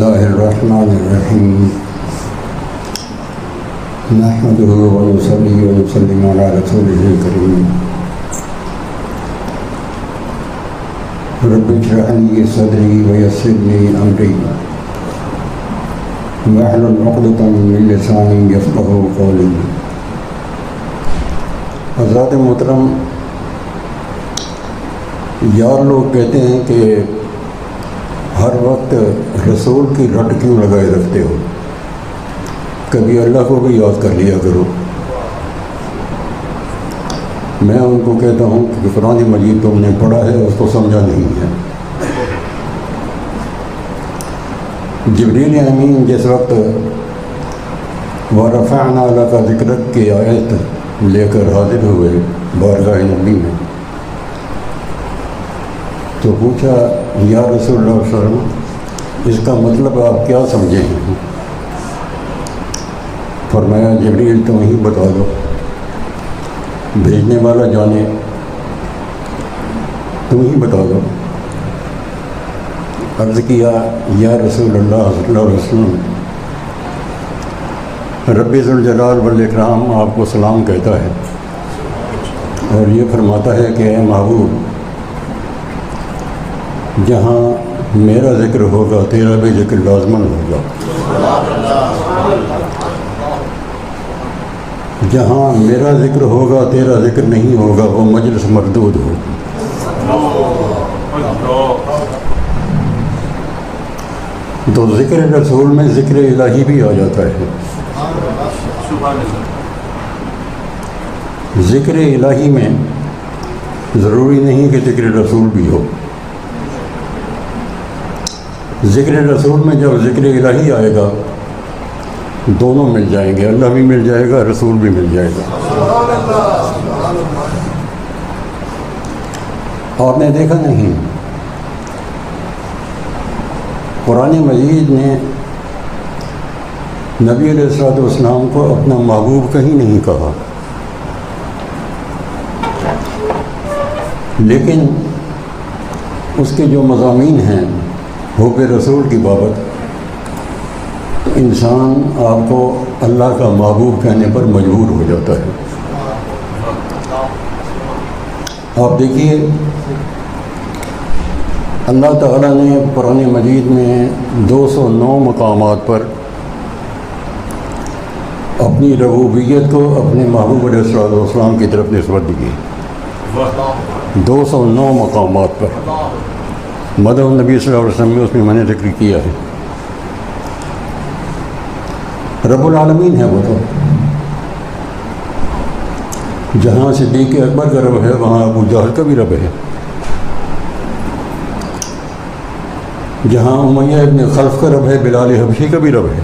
الله الرحمن الرحيم نحمده ونصلي ونسلم على رسوله الكريم رب اشرح لي صدري ويسر لي أمري واحلل عقدة من لساني يفقهوا قولي. حضرات محترم، یار لوگ کہتے ہیں کہ ہر وقت رسول کی رٹ کیوں لگائے رکھتے ہو، کبھی اللہ کو بھی یاد کر لیا کرو. میں ان کو کہتا ہوں کہ قرآن مجید تم نے پڑھا ہے، اس کو سمجھا نہیں ہے. جبریل امین جس وقت وَرَفَعْنَا لَكَ ذِكْرَكَ کی آیت لے کر حاضر ہوئے بارگاہ نبی میں، تو پوچھا یا رسول اللہ صلی اللہ علیہ وسلم اس کا مطلب آپ کیا سمجھے ہیں؟ فرمایا جبریل تم ہی بتا دو، بھیجنے والا جانے، تم ہی بتا دو. عرض کیا یا رسول اللہ صلی اللہ علیہ وسلم، رب ذوالجلال والاکرام آپ کو سلام کہتا ہے اور یہ فرماتا ہے کہ اے محبوب، جہاں میرا ذکر ہوگا تیرا بھی ذکر لازماً ہوگا، جہاں میرا ذکر ہوگا تیرا ذکر نہیں ہوگا وہ مجلس مردود ہوگی. تو ذکر رسول میں ذکر الہی بھی آ جاتا ہے. ذکر الہی میں ضروری نہیں کہ ذکر رسول بھی ہو. ذکر رسول میں جب ذکر الہی آئے گا دونوں مل جائیں گے، اللہ بھی مل جائے گا، رسول بھی مل جائے گا. آپ نے دیکھا نہیں، قرآن مجید نے نبی علیہ الصلوۃ والسلام کو اپنا محبوب کہیں نہیں کہا، لیکن اس کے جو مضامین ہیں حب رسول کی بابت، انسان آپ کو اللہ کا محبوب کہنے پر مجبور ہو جاتا ہے. آپ دیکھیے اللہ تعالیٰ نے قرآن مجید میں 209 مقامات پر اپنی ربوبیت کو اپنے محبوب علیہ الصلوۃ والسلام کی طرف نسبت دی. 209 مقامات پر مدح النبی صلی اللہ علیہ وسلم میں اس میں میں نے ذکر کیا ہے. رب العالمین ہے وہ، تو جہاں صدیق اکبر کا رب ہے وہاں ابو جہل کا بھی رب ہے، جہاں امیہ ابن خلف کا رب ہے بلال حبشی کا بھی رب ہے.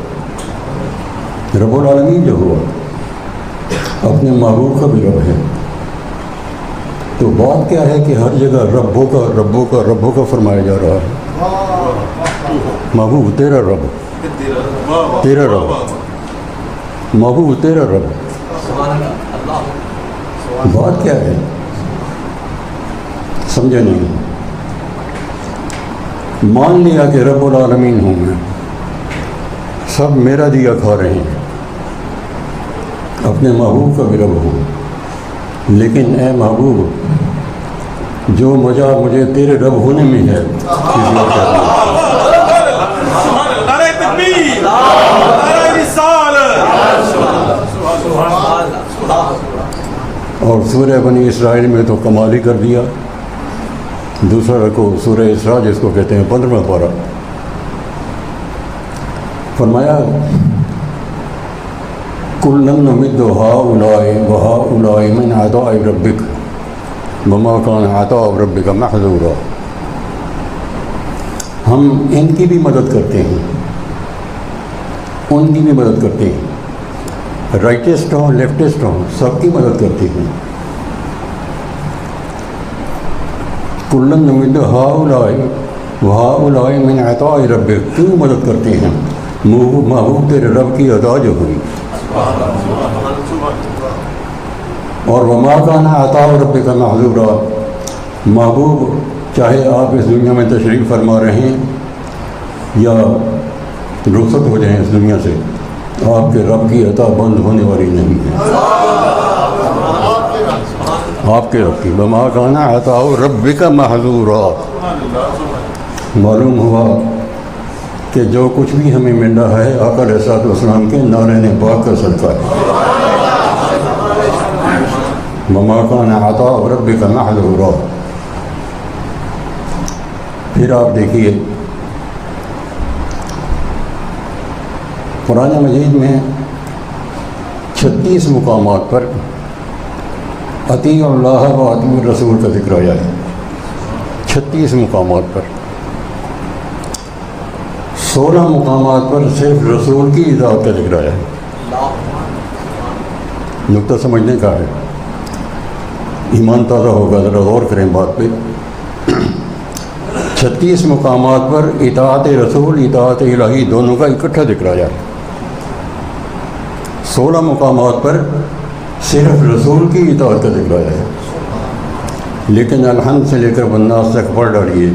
رب العالمین جو ہوا اپنے محبوب کا بھی رب ہے. تو بات کیا ہے کہ ہر جگہ ربوں کا ربوں کا ربوں کا فرمایا جا رہا ہے. محبوب تیرا رب، تیرا رب، محبوب تیرا رب. بات کیا ہے سمجھے نہیں. مان لیا کہ رب العالمین ہوں میں، سب میرا دیا کھا رہے ہیں، اپنے محبوب کا بھی رب ہوں، لیکن اے محبوب جو مزہ مجھے تیرے رب ہونے میں ہے اور سورہ بنی اسرائیل میں تو کمال ہی کر دیا. دوسرا رکو سورہ اسراء جس کو کہتے ہیں 15واں پارہ، فرمایا کُلًّا نُمِدُّ ہؤلاء وہؤلاء من عطاء ربک وما کان عطاء ربک محظورا. ہم ان کی بھی مدد کرتے ہیں، ان کی بھی مدد کرتے ہیں، رائٹسٹ ہوں لیفٹسٹ ہوں سب کی مدد کرتے ہیں. کُلًّا نُمِدُّ ہؤلاء وہؤلاء من عطاء ربک، کیوں مدد کرتے ہیں؟ محبوب تیرے رب کی عطا جو ہوئی. اور وما کان عطاء ربک محظورا، محبوب چاہے آپ اس دنیا میں تشریف فرما رہے ہیں یا رخصت ہو جائیں اس دنیا سے، آپ کے رب کی عطا بند ہونے والی نہیں ہے۔ آپ کے رب کی بما کان عطاء ربک محظورا، معلوم ہوا کہ جو کچھ بھی ہمیں مل رہا ہے آقا علیہ الصلوۃ والسلام کے نارین پاک کا صدقہ ہے۔ بما کان عطاء ربک محظورا۔ پھر آپ دیکھیے قرآن مجید میں 36 مقامات پر اطیعوا اللہ و اطیعوا الرسول کا ذکر آیا ہے۔ 36 مقامات پر، 16 مقامات پر صرف رسول کی اطاعت کا ذکر آیا ہے۔ نقطہ سمجھنے کا ہے، ایمان تازہ ہوگا، ذرا غور کریں بات پہ۔ 36 مقامات پر اطاعت رسول اطاعت الہی دونوں کا اکٹھا ذکر آیا ہے۔ 16 مقامات پر صرف رسول کی اطاعت کا ذکر آیا ہے، لیکن الحمد سے لے کر والناس تک پڑھ ڈالیے،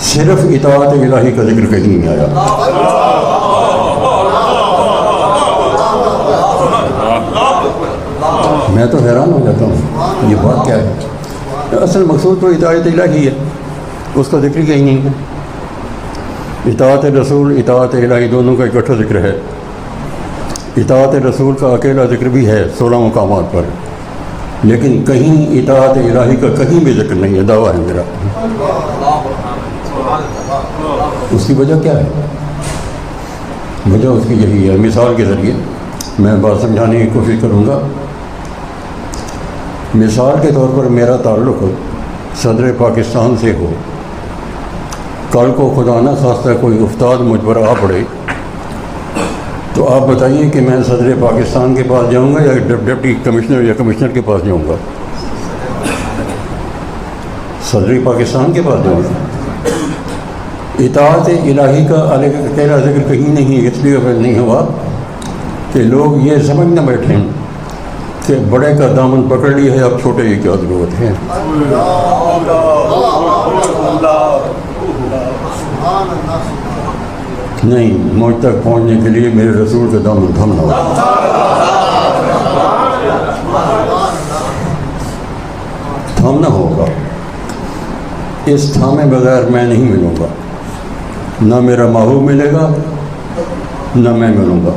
صرف اطاعت الہی کا ذکر کہیں نہیں آیا۔ میں تو حیران ہو جاتا ہوں، یہ بات کیا ہے؟ اصل مقصود تو اطاعت الہی ہے، اس کا ذکر کہیں نہیں ہے۔ اطاعت رسول اطاعت الہی دونوں کا اکٹھا ذکر ہے۔ اطاعت رسول کا اکیلا ذکر بھی ہے 16 مقامات پر، لیکن کہیں اطاعت الہی کا کہیں بھی ذکر نہیں ہے۔ دعویٰ ہے میرا۔ اس کی وجہ کیا ہے؟ وجہ اس کی یہی ہے، مثال کے ذریعے میں بات سمجھانے کی کوشش کروں گا۔ مثال کے طور پر میرا تعلق صدر پاکستان سے ہو، کل کو خدا نہ خواستہ کوئی افتاد مجھ پر آ پڑے، تو آپ بتائیے کہ میں صدر پاکستان کے پاس جاؤں گا یا ڈپٹی کمشنر یا کمشنر کے پاس جاؤں گا؟ صدر پاکستان کے پاس جاؤں گا۔ اطاعت الہی کا اکیلا ذکر کہیں نہیں، اس لیے نہیں ہوا کہ لوگ یہ سمجھ نہ بیٹھیں کہ بڑے کا دامن پکڑ لیا ہے، اب چھوٹے کی کیا ضرورت ہے۔ نہیں، مجھ تک پہنچنے کے لیے میرے رسول کا دامن تھامنا ہوگا۔ تھامنا ہوگا، اس تھامے بغیر میں نہیں ملوں گا، نہ میرا محبوب ملے گا نہ میں ملوں گا۔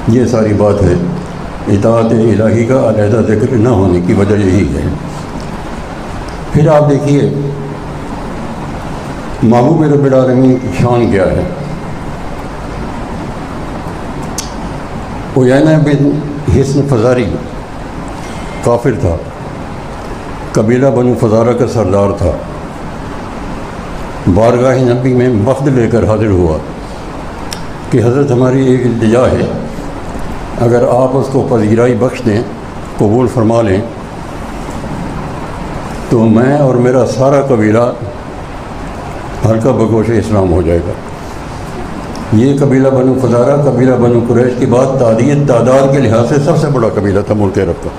یہ ساری بات ہے، اطاعت الہی کا علیحدہ ذکر نہ ہونے کی وجہ یہی ہے۔ پھر آپ دیکھیے محبوب رب العالمین کی شان کیا ہے۔ عیینہ بن حصن فزاری کافر تھا، قبیلہ بنو فزارہ کا سردار تھا، بارگاہ نبی میں وفد لے کر حاضر ہوا کہ حضرت ہماری ایک التجا ہے، اگر آپ اس کو پذیرائی بخش دیں، قبول فرما لیں، تو میں اور میرا سارا قبیلہ حلقہ بگوش اسلام ہو جائے گا۔ یہ قبیلہ بنو فزارہ قبیلہ بنو قریش کی بات تعداد کے لحاظ سے سب سے بڑا قبیلہ تھا ملک عرب کا۔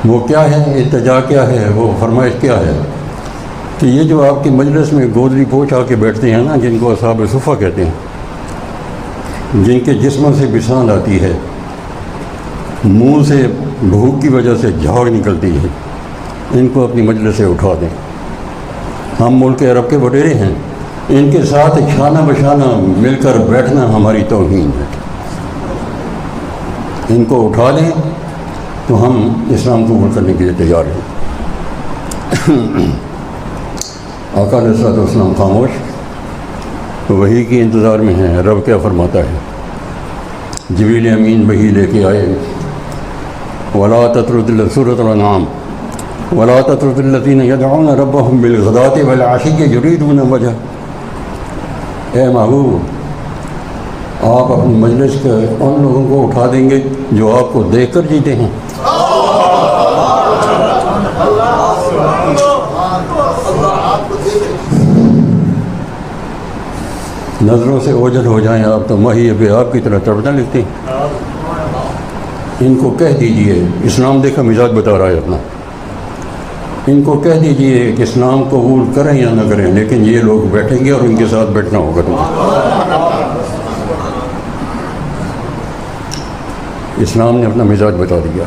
وہ کیا ہے، التجا کیا ہے، وہ فرمائش کیا ہے کہ یہ جو آپ کی مجلس میں گودری پوچھ آ کے بیٹھتے ہیں نا، جن کو اصحاب صفہ کہتے ہیں، جن کے جسموں سے بسان آتی ہے، منہ سے بھوک کی وجہ سے جھاگ نکلتی ہے، ان کو اپنی مجلس سے اٹھا دیں۔ ہم ملک عرب کے وڈیرے ہیں، ان کے ساتھ شانہ بشانہ مل کر بیٹھنا ہماری توہین ہے۔ ان کو اٹھا دیں تو ہم اسلام قبول کرنے کے لیے تیار ہیں۔ آقا علیہ الصلوۃ والسلام خاموش، وحی کے انتظار میں ہیں۔ رب کیا فرماتا ہے؟ جبریل امین وحی لے کے آئے، وَلَا تَطْرُدِ سورۃ الانعام وَلَا تَطْرُدِ الَّذِينَ يَدْعُونَ رَبَّهُمْ بِالْغَدَاةِ وَالْعَشِيِّ يُرِيدُونَ وَجْهَهُ۔ اے محبوب، آپ اپنی مجلس کے ان لوگوں کو اٹھا دیں گے جو آپ کو دیکھ کر جیتے ہیں۔ نظروں سے اوجھل ہو جائیں آپ تو ماہی اب آپ کی طرح تڑپنا لگتے ہیں۔ ان کو کہہ دیجئے، اسلام دیکھا مزاج بتا رہا ہے اپنا، ان کو کہہ دیجئے کہ اسلام قبول کریں یا نہ کریں، لیکن یہ لوگ بیٹھیں گے اور ان کے ساتھ بیٹھنا ہوگا تمہیں۔ اسلام نے اپنا مزاج بتا دیا،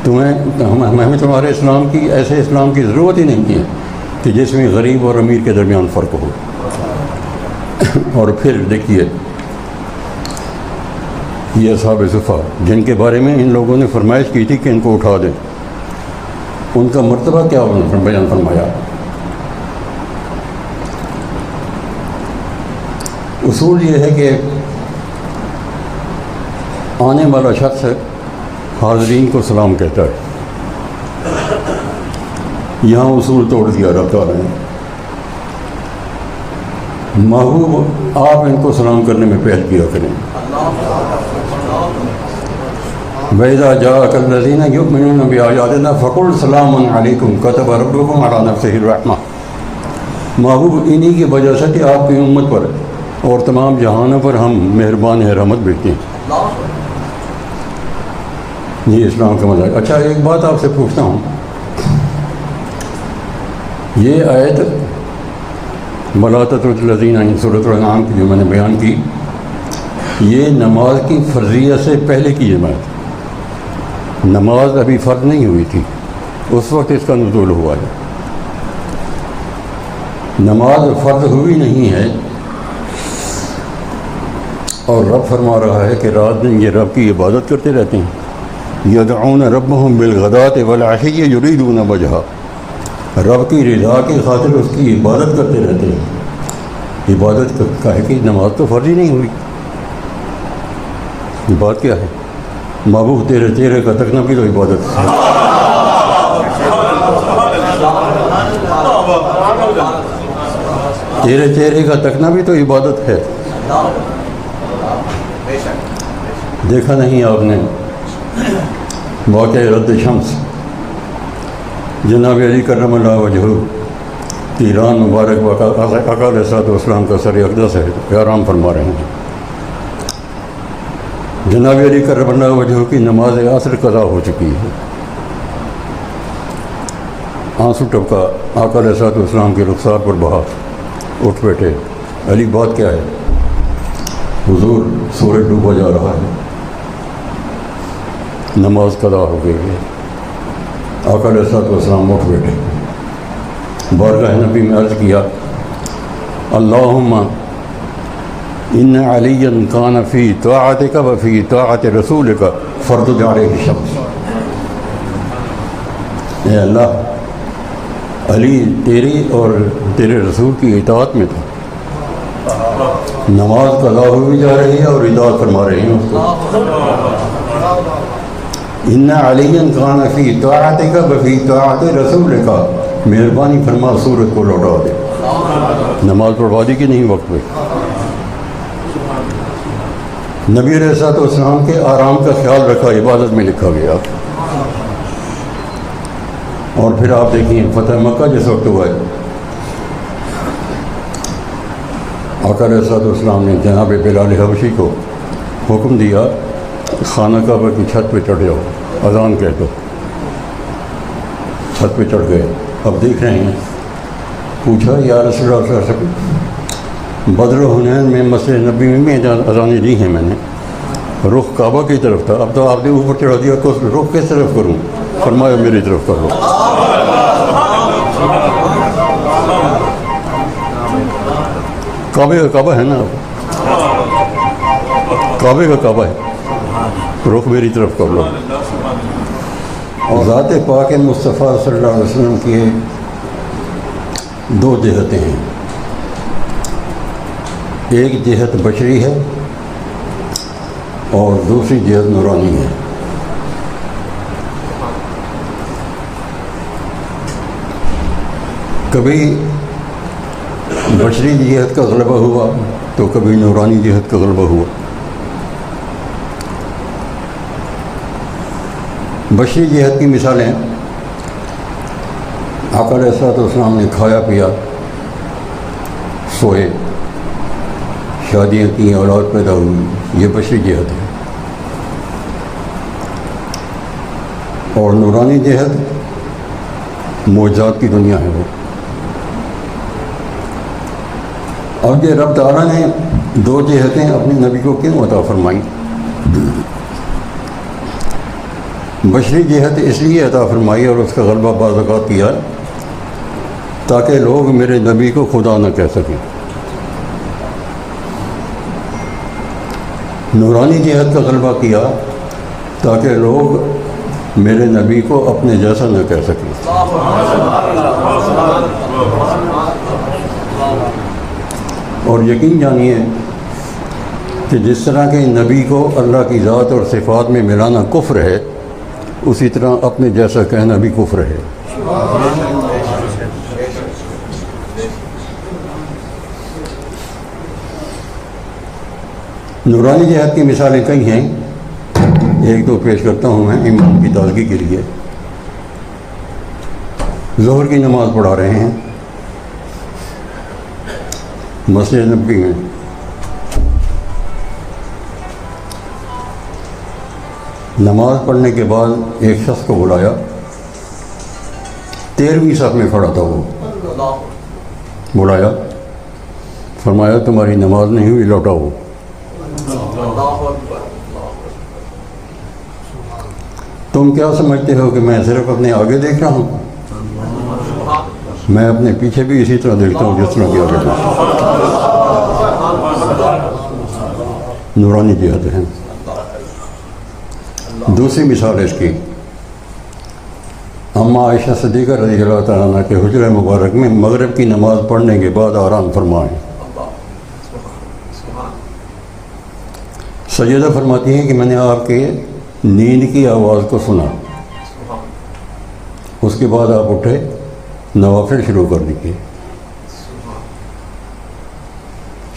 ہمیں تمہارے اسلام کی ایسے اسلام کی ضرورت ہی نہیں ہے کہ جس میں غریب اور امیر کے درمیان فرق ہو۔ اور پھر دیکھیے یہ اصحاب صفا جن کے بارے میں ان لوگوں نے فرمائش کی تھی کہ ان کو اٹھا دیں، ان کا مرتبہ کیا بیان فرمایا۔ اصول یہ ہے کہ آنے والا شخص حاضرین کو سلام کہتا ہے، یہاں اصول توڑ دیا رب تعالیٰ نے۔ محبوب آپ ان کو سلام کرنے میں پہل کیا کریں۔ وَإِذَا جَاءَكَ الَّذِينَ يُؤْمِنُونَ بِآيَاتِنَا فَقُلْ سَلَامٌ عَلَيْكُمْ كَتَبَ رَبُّكُمْ عَلَىٰ نَفْسِهِ الرَّحْمَةَ۔ محبوب انہی کی وجہ سے کہ آپ کی امت پر اور تمام جہانوں پر ہم مہربان ہیں، رحمت بھیجتے ہیں۔ یہ اسلام کا مزاج۔ اچھا ایک بات آپ سے پوچھتا ہوں، یہ آیت وَلَا تَطْرُدِ الَّذِينَ سورۃ الانعام کی جو میں نے بیان کی، یہ نماز کی فرضیت سے پہلے کی جماعت، نماز ابھی فرض نہیں ہوئی تھی، اس وقت اس کا نزول ہوا ہے۔ نماز فرض ہوئی نہیں ہے، اور رب فرما رہا ہے کہ رات دن یہ رب کی عبادت کرتے رہتے ہیں۔ یدعون ربهم بالغداة والعشی یریدون وجہہ، رب کی رضا کی خاطر اس کی عبادت کرتے رہتے ہیں۔ عبادت کا ہے کہ نماز تو فرض ہی نہیں ہوئی، بات کیا ہے؟ محبوب تیرے چہرے کا تکنا بھی تو عبادت ہے۔ تیرے چہرے کا تکنا بھی تو عبادت ہے۔ دیکھا نہیں آپ نے واقعہ رد شمس، جناب علی کرم اللہ وجہہ کی ایران مبارک آقا علیہ الصلوۃ والسلام کا سر اقدس ہے، آرام فرما رہے ہیں۔ جناب علی کرم اللہ وجہہ کی نماز عصر قضا ہو چکی ہے، آنسو ٹپکا، آقا علیہ الصلوۃ والسلام کے رخسار پر بہا، اٹھ بیٹھے، علی بات کیا ہے؟ حضور سورج ڈوبا جا رہا ہے، نماز قضا ہو گئی ہے۔ آقا علیہ الصلوۃ والسلام اٹھ بیٹھے، بارگاہ نبی میں عرض کیا، اللہم ان علی کان فی طاعتک و فی طاعت رسولک فردد علیہ الشمس۔ اے اللہ، علی تیری اور تیرے رسول کی اطاعت میں تھا، نماز قضا ہوئی جا رہی ہے اور اطاعت فرما رہے ہیں اس کو۔ ان علی کان فی طاعتک و فی طاعت رسولک، مہربانی فرما سورج کو لوٹا دے۔ نماز پڑھوا دی کہ نہیں وقت پہ؟ نبی علیہ الصلوۃ والسلام کے آرام کا خیال رکھا، عبادت میں لکھا گیا۔ اور پھر آپ دیکھیں فتح مکہ جس وقت ہوا ہے، آقا علیہ الصلوۃ والسلام نے جناب بلال حبشی کو حکم دیا، خانہ کعبہ کی چھت پہ چڑھ جاؤ، اذان کہہ دو۔ چھت پہ چڑھ گئے، اب دیکھ رہے ہیں، پوچھا یا رسول اللہ صلی اللہ علیہ وسلم، بدر و حنین میں مسجد نبی میں اذانیں دی ہیں میں نے، رخ کعبہ کی طرف تھا، اب تو آپ نے اوپر چڑھا دیا تو رخ کس طرف کروں؟ فرمایا میری طرف کر لو۔ کعبے کا کعبہ ہے نا، کعبے کا کعبہ ہے، رخ میری طرف کر لو۔ اور ذات پاک مصطفیٰ صلی اللہ علیہ وسلم کی دو جہتیں ہیں، ایک جہت بشری ہے اور دوسری جہت نورانی ہے۔ کبھی بشری جہت کا غلبہ ہوا تو کبھی نورانی جہت کا غلبہ ہوا۔ بشری جہت کی مثالیں، آقا علیہ الصلوۃ والسلام نے کھایا پیا، سوئے، شادیاں کی، اولاد پیدا ہوئی، یہ بشری جہت ہے۔ اور نورانی جہت معجزات کی دنیا ہے وہ. اب یہ رب تعالیٰ نے دو جہتیں اپنے نبی کو کیوں عطا فرمائیں؟ بشری جہت اس لیے عطا فرمائی اور اس کا غلبہ بعض اوقات کیا تاکہ لوگ میرے نبی کو خدا نہ کہہ سکیں. نورانی جہت کا غلبہ کیا تاکہ لوگ میرے نبی کو اپنے جیسا نہ کہہ سکیں. اور یقین جانیے کہ جس طرح کہ نبی کو اللہ کی ذات اور صفات میں ملانا کفر ہے، اسی طرح اپنے جیسا کہنا بھی کفر ہے. نورانی جہت کی مثالیں کئی ہیں، ایک دو پیش کرتا ہوں میں ایمان کی تازگی کے لیے. ظہر کی نماز پڑھا رہے ہیں مسجد نبوی میں. نماز پڑھنے کے بعد ایک شخص کو بلایا، 13ویں صف میں کھڑا تھا وہ. بلایا، فرمایا تمہاری نماز نہیں ہوئی، لوٹاؤ. تم کیا سمجھتے ہو کہ میں صرف اپنے آگے دیکھ رہا ہوں؟ میں اپنے پیچھے بھی اسی طرح دیکھتا ہوں جس طرح کہ آگے دیکھتا ہوں. نورانی جہت ہے. دوسری مثال اس کی، اما عائشہ صدیقہ رضی اللہ تعالیٰ عنہ کے حجرہ مبارک میں مغرب کی نماز پڑھنے کے بعد آرام فرمائیں. سیدہ فرماتی ہیں کہ میں نے آپ کے نیند کی آواز کو سنا. اس کے بعد آپ اٹھے، نوافل شروع کر دیے.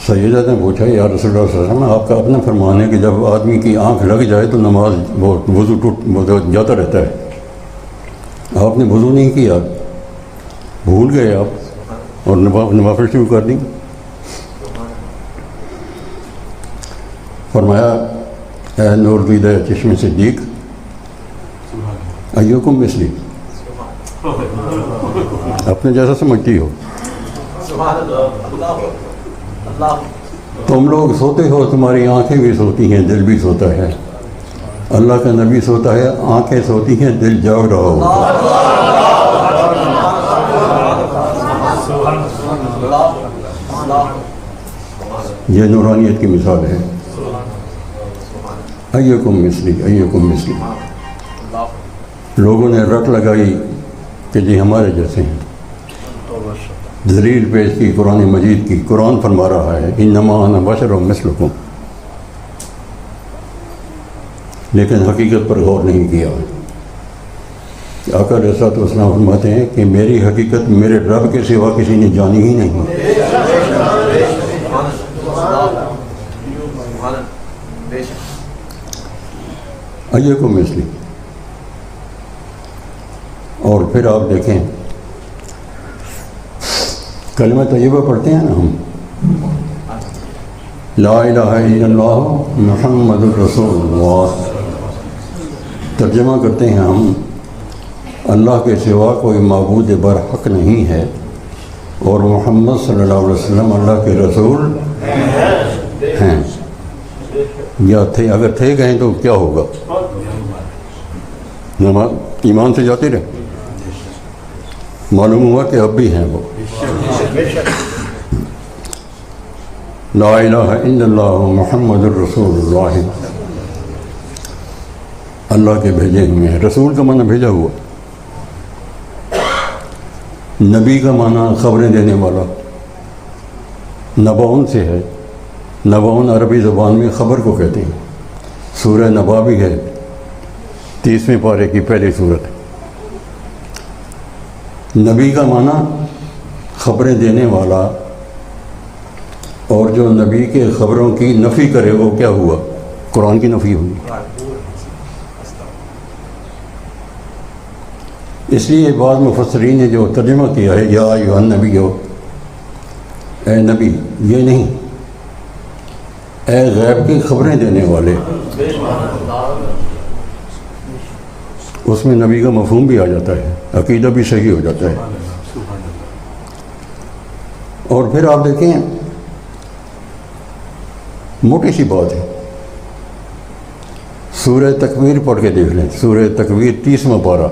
سیدہ نے پوچھا یا رسول اللہ صلی اللہ علیہ وسلم، آپ کا اپنا فرمان ہے کہ جب آدمی کی آنکھ لگ جائے تو نماز وضو ٹوٹ جاتا رہتا ہے. آپ نے وضو نہیں کیا، بھول گئے آپ اور نوافل شروع کر دیں. فرمایا اے نور دیدہ چشم صدیق، ایوکم مثلی، اپنے جیسا سمجھتی ہو. تم لوگ سوتے ہو، تمہاری آنکھیں بھی سوتی ہیں، دل بھی سوتا ہے. اللہ کا نبی سوتا ہے، آنکھیں سوتی ہیں، دل جاگ رہا ہوتا ہے. یہ نورانیت کی مثال ہے. ایکم مثلی، ایکم مثلی. لوگوں نے رٹ لگائی کہ جی ہمارے جیسے ہیں. دلیل پیش کی قرآن مجید کی. قرآن فرما رہا ہے انما انا بشر مثلکم، لیکن حقیقت پر غور نہیں کیا. آقا علیہ الصلوۃ والسلام فرماتے ہیں کہ میری حقیقت میرے رب کے سوا کسی نے جانی ہی نہیں. ایکم مثلی. اور پھر آپ دیکھیں کلمہ طیبہ پڑھتے ہیں نا ہم، لا الہ الا اللہ محمد الرسول اللہ. ترجمہ کرتے ہیں ہم، اللہ کے سوا کوئی معبود برحق نہیں ہے اور محمد صلی اللہ علیہ وسلم اللہ کے رسول ہیں. یا تھے، اگر تھے گئے تو کیا ہوگا؟ نماز ایمان سے جاتے رہے. معلوم ہوا کہ اب بھی ہیں وہ. لا الہ الا اللہ محمد الرسول اللہ. اللہ کے بھیجے ہوئے ہیں. رسول کا معنی بھیجا ہوا، نبی کا معنی خبریں دینے والا. نبعون سے ہے. نبعون عربی زبان میں خبر کو کہتے ہیں. سورہ نبا بھی ہے، 30ویں پارے کی پہلی سورت. نبی کا معنی خبریں دینے والا، اور جو نبی کے خبروں کی نفی کرے وہ کیا ہوا؟ قرآن کی نفی ہوئی. اس لیے بعض مفسرین نے جو ترجمہ کیا ہے یا ایھا النبی ہو، اے نبی، یہ نہیں، اے غیب کی خبریں دینے والے. اس میں نبی کا مفہوم بھی آ جاتا ہے، عقیدہ بھی صحیح ہو جاتا ہے۔ اور پھر آپ دیکھیں موٹی سی بات ہے، سورہ تکویر پڑھ کے دیکھ لیں، سورہ تکویر 30واں پارہ۔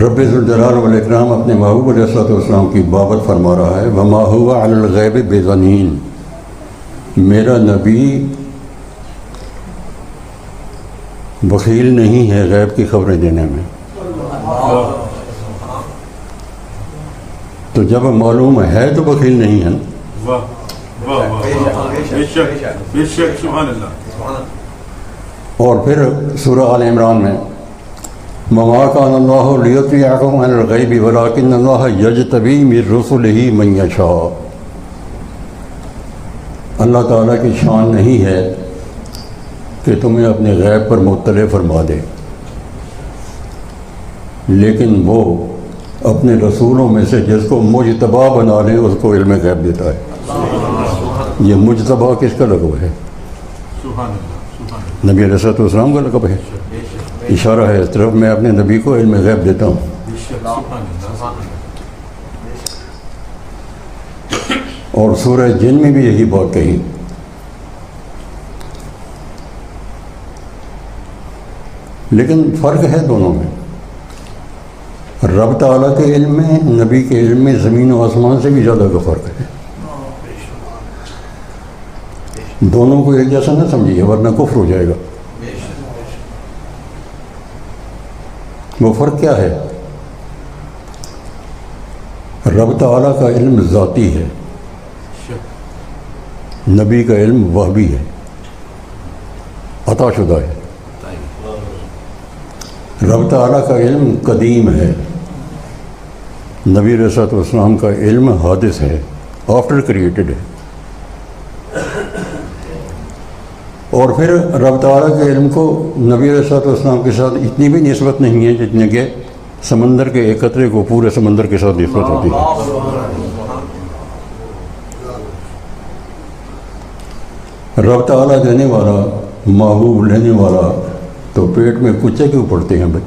رب ذوالجلال والاکرام اپنے محبوب علیہ الصلوۃ والسلام کی بابت فرما رہا ہے، وما هو علی الغیب بضنین، میرا نبی بخیل نہیں ہے غیب کی خبریں دینے میں۔ تو جب معلوم ہے تو بخیل نہیں ہے نا۔ اور پھر سورہ آل عمران میں وما کان اللہ لیطلعکم علی الغیب ولکن اللہ یجتبی من رسلہ من یشاء، اللہ تعالیٰ کی شان نہیں ہے کہ تمہیں اپنے غیب پر مطلع فرما دے، لیکن وہ اپنے رسولوں میں سے جس کو مجتبی بنا لے اس کو علم غیب دیتا ہے۔ یہ مجتبی کس کا لقب ہے؟ نبی علیہ الصلوۃ والسلام کا لقب ہے۔ اشارہ ہے اس طرف میں اپنے نبی کو علم غیب دیتا ہوں۔ اور سورہ جن میں بھی یہی بات کہی، لیکن فرق ہے دونوں میں۔ رب تعالیٰ کے علم میں، نبی کے علم میں زمین و آسمان سے بھی زیادہ کا فرق ہے۔ دونوں کو ایک جیسا نہ سمجھیے ورنہ کفر ہو جائے گا۔ وہ فرق کیا ہے؟ رب تعالیٰ کا علم ذاتی ہے، نبی کا علم وہبی ہے، عطا شدہ ہے۔ رب تعالیٰ کا علم قدیم ہے، نبی علیہ الصلوۃ والسلام کا علم حادث ہے، آفٹر کریٹڈ ہے۔ اور پھر رب تعالیٰ کے علم کو نبی علیہ الصلوۃ والسلام کے ساتھ at بھی نسبت نہیں ہے جتنے کہ سمندر کے ایک قطرے کو پورے سمندر کے ساتھ نسبت ہوتی ہے۔ رب تعالیٰ دینے والا، محبوب لینے والا، تو پیٹ میں کچے کیوں پڑتے ہیں بھائی؟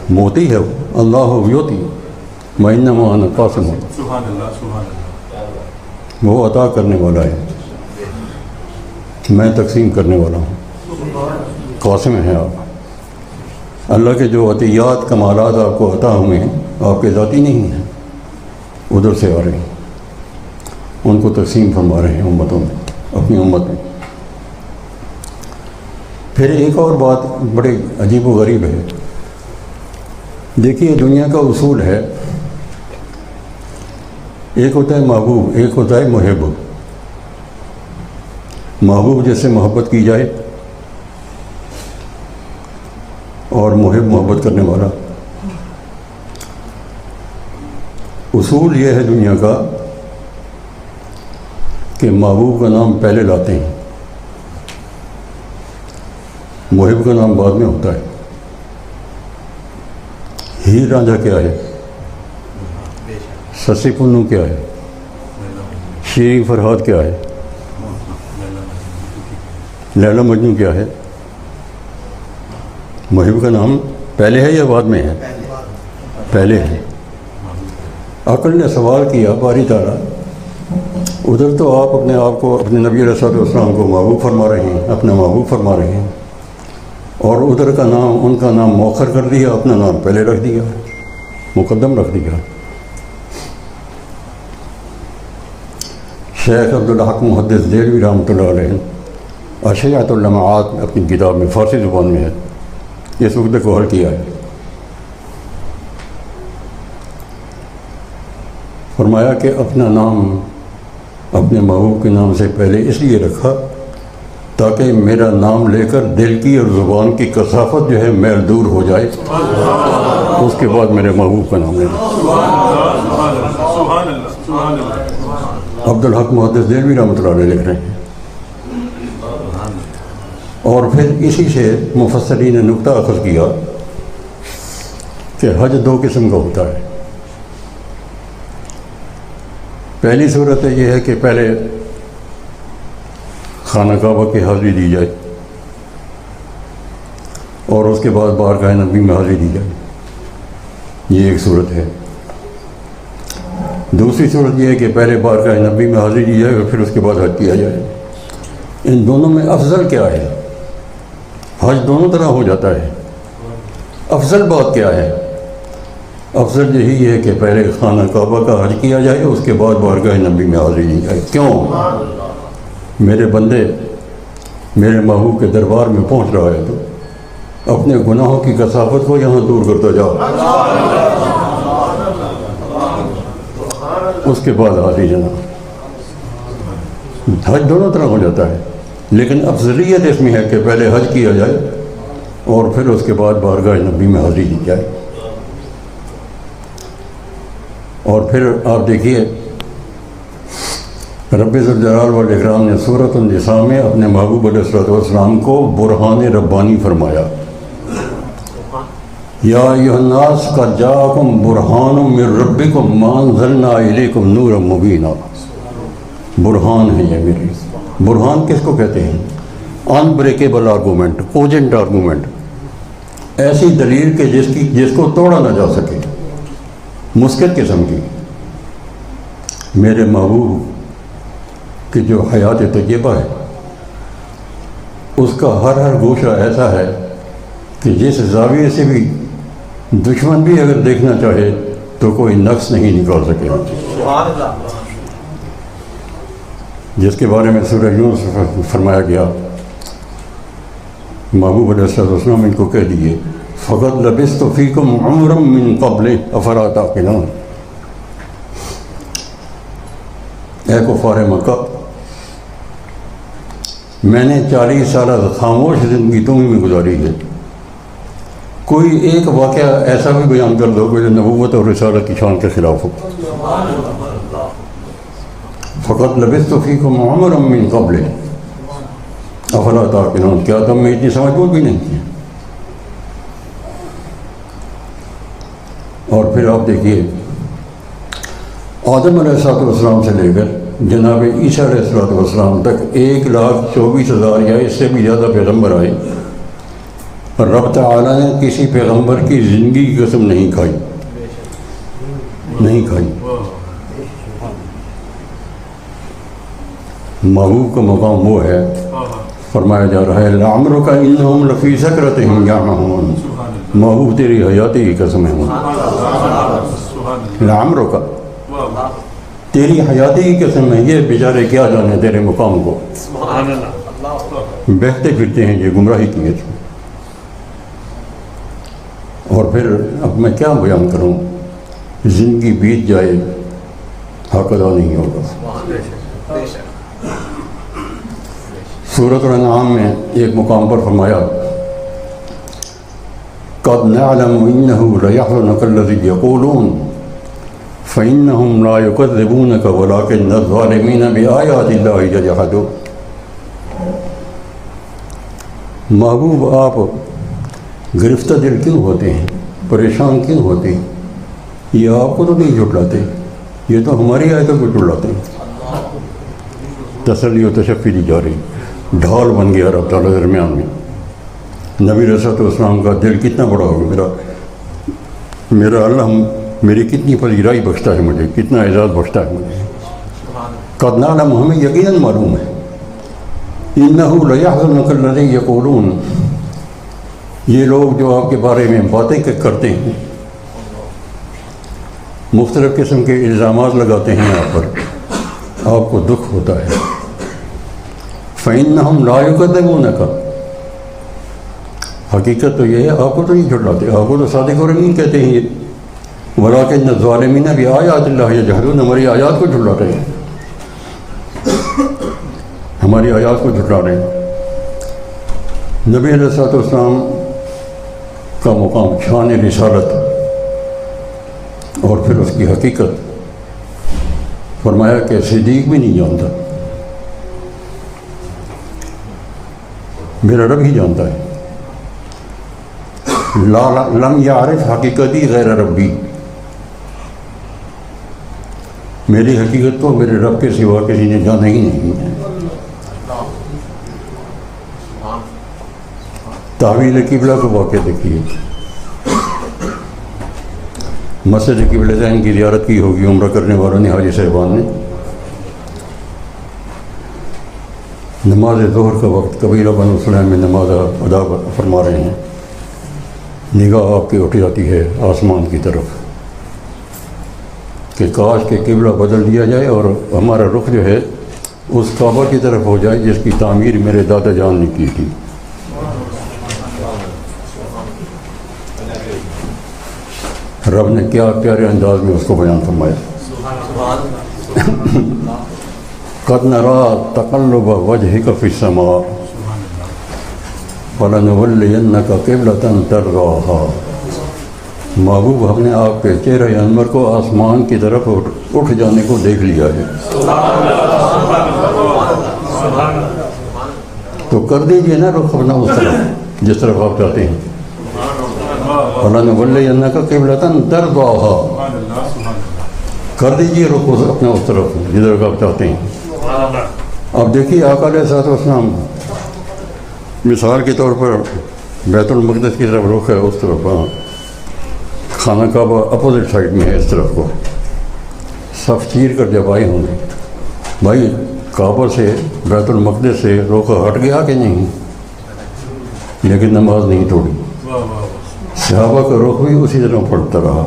موتی ہے وہ، اللہ یوتی وانما انا قاسم، وہ عطا کرنے والا ہے، میں تقسیم کرنے والا ہوں۔ قاسم ہیں آپ۔ اللہ کے جو عطیات کمالات آپ کو عطا ہوئے ہیں آپ کے ذاتی نہیں ہیں، ادھر سے آ رہے ہیں، ان کو تقسیم فرما رہے ہیں امتوں میں، اپنی امت میں۔ پھر ایک اور بات بڑی عجیب و غریب ہے۔ دیکھیے دنیا کا اصول ہے، ایک ہوتا ہے محبوب، ایک ہوتا ہے محب۔ محبوب جس سے محبت کی جائے اور محب محبت کرنے والا۔ اصول یہ ہے دنیا کا کہ محبوب کا نام پہلے لاتے ہیں، محب کا نام بعد میں ہوتا ہے۔ ہیر رانجھا کیا ہے؟ سسی پنو کیا ہے؟ شیریں فرہاد کیا ہے؟ لیلا مجنو کیا ہے؟ محب کا نام پہلے ہے یا بعد میں ہے؟ پہلے ہے۔ عقل نے سوال کیا باری تعالیٰ، ادھر تو آپ اپنے آپ کو، اپنے نبی علیہ الصلوۃ والسلام کو محبوب فرما رہے ہیں، اپنا محبوب فرما رہے ہیں، اور ادھر کا نام، ان کا نام مؤخر کر دیا، اپنا نام پہلے رکھ دیا، مقدم رکھ دیا۔ شیخ عبدالحق محدث دہلوی رحمۃ اللہ علیہ اشیعۃ اللمعات اپنی کتاب میں فارسی زبان میں ہے، اس عقدے کو حل کیا ہے۔ فرمایا کہ اپنا نام اپنے محبوب کے نام سے پہلے اس لیے رکھا تاکہ میرا نام لے کر دل کی اور زبان کی کثافت جو ہے میل دور ہو جائے، اس کے بعد میرے محبوب کا نام لینا۔ عبدالحق محدث دہلوی رحمۃ اللہ علیہ لکھ رہے ہیں۔ اور پھر اسی سے مفسرین نے نقطہ اخذ کیا کہ حج دو قسم کا ہوتا ہے، پہلی صورت یہ ہے کہ پہلے خانہ کعبہ کی حاضری دی جائے اور اس کے بعد بارگاہ نبی میں حاضری دی جائے، یہ ایک صورت ہے۔ دوسری صورت یہ ہے کہ پہلے بارگاہ نبی میں حاضری دی جائے اور پھر اس کے بعد حج کیا جائے۔ ان دونوں میں افضل کیا ہے؟ حج دونوں طرح ہو جاتا ہے، افضل بات کیا ہے؟ افضل یہی ہے کہ پہلے خانہ کعبہ کا حج کیا جائے، اس کے بعد بارگاہ نبی میں حاضری دی جائے۔ کیوں؟ میرے بندے میرے محبوب کے دربار میں پہنچ رہا ہے تو اپنے گناہوں کی کثافت کو یہاں دور کرتا جاؤ، اس کے بعد حاضری جانا۔ حج دونوں طرح ہو جاتا ہے، لیکن افضلیت اس میں ہے کہ پہلے حج کیا جائے اور پھر اس کے بعد بارگاہ نبی میں حاضری دی جائے۔ اور پھر آپ دیکھیے رب ذوالجلال والاکرام نے سورۃ النساء میں اپنے محبوب علیہ السلام کو برہان ربانی فرمایا، یا ایھا الناس قد جاءکم برہان من ربکم ما انزلنا الیکم نورا مبینا۔ برہان ہے یہ میری۔ برہان کس کو کہتے ہیں؟ ان بریکیبل آرگومنٹ، کوجنٹ آرگومنٹ، ایسی دلیل کہ جس کو توڑا نہ جا سکے، مسکت قسم کی۔ میرے محبوب کی جو حیات طیبہ ہے اس کا ہر گوشہ ایسا ہے کہ جس زاویے سے بھی دشمن بھی اگر دیکھنا چاہے تو کوئی نقص نہیں نکال سکے، جس کے بارے میں سورہ یونس فرمایا گیا، محبوب علیہ السلام ان کو کہہ دیجیے فقط لبثت فیکم عمرا من قبل افلا تعقلون۔ اے کفار مکہ، میں نے 40 سالہ خاموش زندگی تمہیں میں گزاری ہے، کوئی ایک واقعہ ایسا بھی بیان کر دو کہ جو نبوت اور رسالت کی شان کے خلاف ہو۔ فقط لبثت فیکم عمرا من قبل افلا تعقلون، کیا تم میں اتنی سمجھ بوجھ بھی نہیں کی؟ اور پھر آپ دیکھیے آدم علیہ السلام سے لے کر جناب عیسیٰ علیہ السلام تک 1,24,000 یا اس سے بھی زیادہ پیغمبر آئے، رب تعالیٰ نے کسی پیغمبر کی زندگی کی قسم نہیں کھائی۔ محبوب کا مقام وہ ہے، فرمایا جا رہا ہے لعمرک انہم لفی سکرتہم یعمہون، محبوب تیری حیاتی کی قسم ہے، لعمرک تیری حیاتی کی قسم ہے، یہ بیچارے کیا جانے تیرے مقام کو، بہتے پھرتے ہیں یہ گمراہی کی ہے۔ اور پھر اب میں کیا بیان کروں، زندگی بیت جائے حق ادا نہیں ہوگا۔ سورۃ الانعام میں ایک مقام پر فرمایا قد نعلم انه ليحزنك الذي يقولون فانهم لا يكذبونك ولكن الظالمين بآيات الله يجحدون۔ محبوب آپ گرفتہ دل کیوں ہوتے ہیں، پریشان کیوں ہوتے ہیں؟ یہ آپ کو تو نہیں جھٹلاتے، یہ تو ہماری آیتوں کو جھٹلاتے ہیں۔ تسلی و تشفی دی جا رہی، ڈھال بن گیا رب تعالیٰ درمیان میں۔ نبی رسول السلام کا دل کتنا بڑا ہوگا، میرا اللہ میری کتنی پذیرائی بخشتا ہے مجھے، کتنا اعزاز بخشتا ہے مجھے۔ قد نعلم، ہمیں یقیناً معلوم ہے، انہ لیحزنک الذی یقولون، یہ لوگ جو آپ کے بارے میں باتیں کرتے ہیں، مختلف قسم کے الزامات لگاتے ہیں آپ پر، آپ کو دکھ ہوتا ہے۔ فإنہم لا یکذبونک، حقیقت تو یہ ہے آپ کو تو نہیں جھٹلاتے، آپ کو تو صادق اور امین کہتے ہیں، ولیکن الظالمین بآیات اللہ یجحدون، ہماری آیات کو جھٹلا رہے ہیں، ہماری آیات کو جھٹلا رہے ہیں۔ نبی علیہ السلام کا مقام، شان رسالت اور پھر اس کی حقیقت، فرمایا کہ صدیق بھی نہیں جانتا، میرا رب ہی جانتا ہے۔ لم یعرف حقیقتی غیر ربی، میری حقیقت کو میرے رب کے سوا کسی نے جانا ہی نہیں ہے۔ تحویل قبلہ کو واقع دیکھیے، مسجد قبلتین کی زیارت کی ہوگی عمرہ کرنے والوں نے، حاجی صاحبان نے۔ نماز ظہر کا وقت قبیلہ بنو سلیم میں نماز ادا فرما رہے ہیں، نگاہ آپ کی اٹھ جاتی ہے آسمان کی طرف کہ کاش کے قبلہ بدل دیا جائے اور ہمارا رخ جو ہے اس کعبہ کی طرف ہو جائے جس کی تعمیر میرے دادا جان نے کی تھی۔ رب نے کیا پیارے انداز میں اس کو بیان فرمایا۔ قد نرى تقلب وجهك في السماء فلنولينك قبلة ترضاها۔ محبوب ہم نے آپ کے چہرہ انور کو آسمان کی طرف اٹھ جانے کو دیکھ لیا ہے، تو کر دیجئے نا رخ اپنا اس طرف جس طرف آپ چاہتے ہیں۔ فلنولينك قبلة ترضاها، کر دیجئے رخ اپنا اس طرف جدھر آپ چاہتے ہیں۔ اب دیکھیے آقا علیہ الصلوۃ والسلام مثال کے طور پر بیت المقدس کی طرف رخ ہے، اس طرف خانہ کعبہ اپوزٹ سائڈ میں ہے، اس طرف کو صف چیر کر جب آئے ہوں گے، بھائی کعبہ سے بیت المقدس سے رخ ہٹ گیا کہ نہیں؟ لیکن نماز نہیں توڑی، صحابہ کا رخ بھی اسی طرح پڑتا رہا،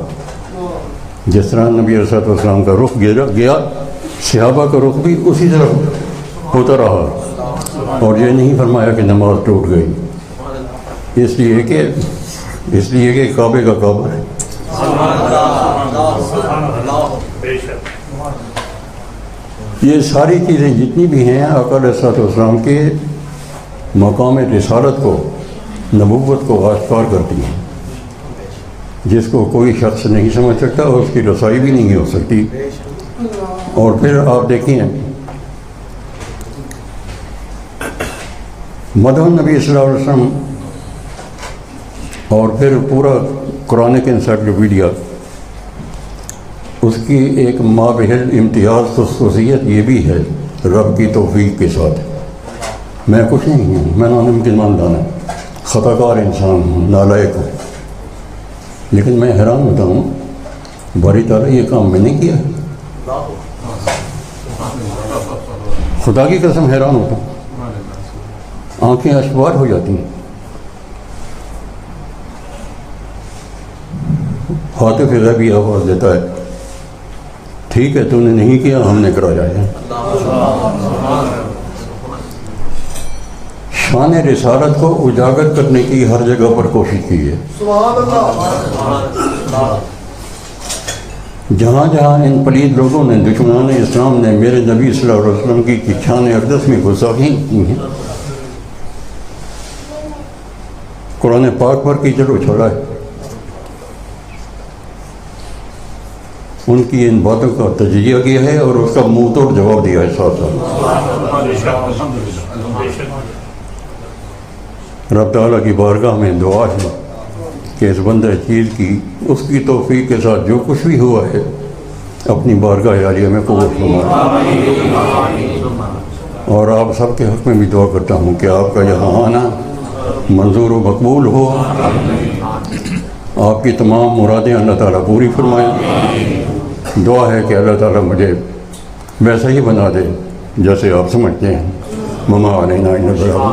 جس طرح نبی علیہ الصلوۃ والسلام کا رخ گیا صحابہ کا رخ بھی اسی طرح ہوتا رہا، اور یہ نہیں فرمایا کہ نماز ٹوٹ گئی، اس لیے کہ کعبے کا کعبہ ہے۔ یہ ساری چیزیں جتنی بھی ہیں آقا علیہ الصلوۃ والسلام کے مقام رسالت کو، نبوت کو آشکار کرتی ہیں، جس کو کوئی شخص نہیں سمجھ سکتا اور اس کی رسائی بھی نہیں ہو سکتی۔ اور پھر آپ دیکھیں مدح النبی صلی اللہ علیہ وسلم، اور پھر پورا قرآنک انسائکلوپیڈیا، اس کی ایک مابحل امتیاز خصوصیت یہ بھی ہے رب کی توفیق کے ساتھ۔ میں کچھ نہیں ہوں، میں ناممکن ماندان ہوں، خطا کار انسان ہوں، نالائق ہوں، لیکن میں حیران ہوتا ہوں باری تعالیٰ یہ کام میں نے کیا، خدا کی قسم حیران ہوتا ہوں، آنکھیں اشوار ہو جاتی ہیں۔ ہاتف غیبی آواز دیتا ہے، ٹھیک ہے تو نے نہیں کیا، ہم نے کرایا ہے۔ شان رسالت کو اجاگر کرنے کی ہر جگہ پر کوشش کی ہے، جہاں جہاں ان پلید لوگوں نے، دشمنان اسلام نے میرے نبی صلی اللہ علیہ وسلم کی شان اقدس میں گستاخی کی ہیں، قرآن پاک پر کیچڑ اچھاڑا ہے، ان کی ان باتوں کا تجزیہ کیا ہے اور اس کا منہ توڑ جواب دیا ہے ساتھ ساتھ۔ رب تعالیٰ کی بارگاہ میں دعا ہے کہ اس بندہ چیز کی اس کی توفیق کے ساتھ جو کچھ بھی ہوا ہے اپنی بارگاہ عالیہ میں قبول فرمائے، اور آپ سب کے حق میں بھی دعا کرتا ہوں کہ آپ کا یہاں آنا منظور و مقبول ہو، آپ کی تمام مرادیں اللہ تعالیٰ پوری فرمائے۔ دعا ہے کہ اللہ تعالیٰ مجھے ویسا ہی بنا دے جیسے آپ سمجھتے ہیں۔ وما علینا الا البلاغ۔